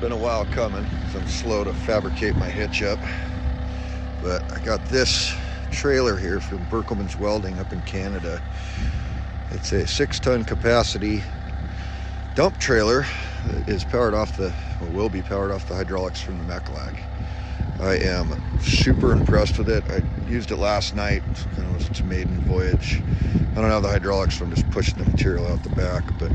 been a while coming because I'm slow to fabricate my hitch up, but I got this trailer here from Berkelmans Welding up in Canada. It's a 6-ton capacity dump trailer that is powered off will be powered off the hydraulics from the Mechlac. I am super impressed with it. I used it last night. It was its maiden voyage. I don't have the hydraulics, so I'm just pushing the material out the back, but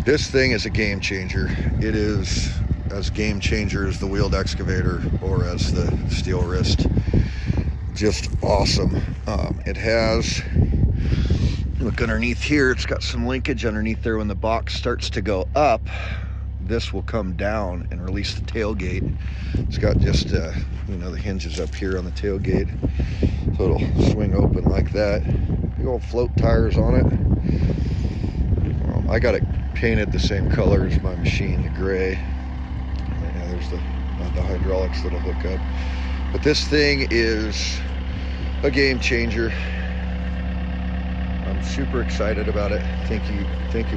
this thing is a game changer. It is as game changer as the wheeled excavator or as the steel wrist. Just awesome. It has, look underneath here, it's got some linkage underneath there. When the box starts to go up, this will come down and release the tailgate. It's got just the hinges up here on the tailgate, so it'll swing open like that. Big old float tires on it. I got it painted the same color as my machine, the gray. Yeah, there's the hydraulics that'll hook up. But this thing is a game changer. I'm super excited about it. Thank you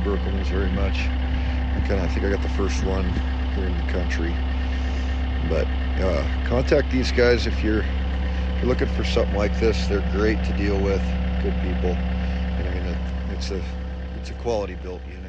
Berkelmans very much. I think I got the first one here in the country. But contact these guys if you're looking for something like this. They're great to deal with, good people. And I mean, it's a quality built unit.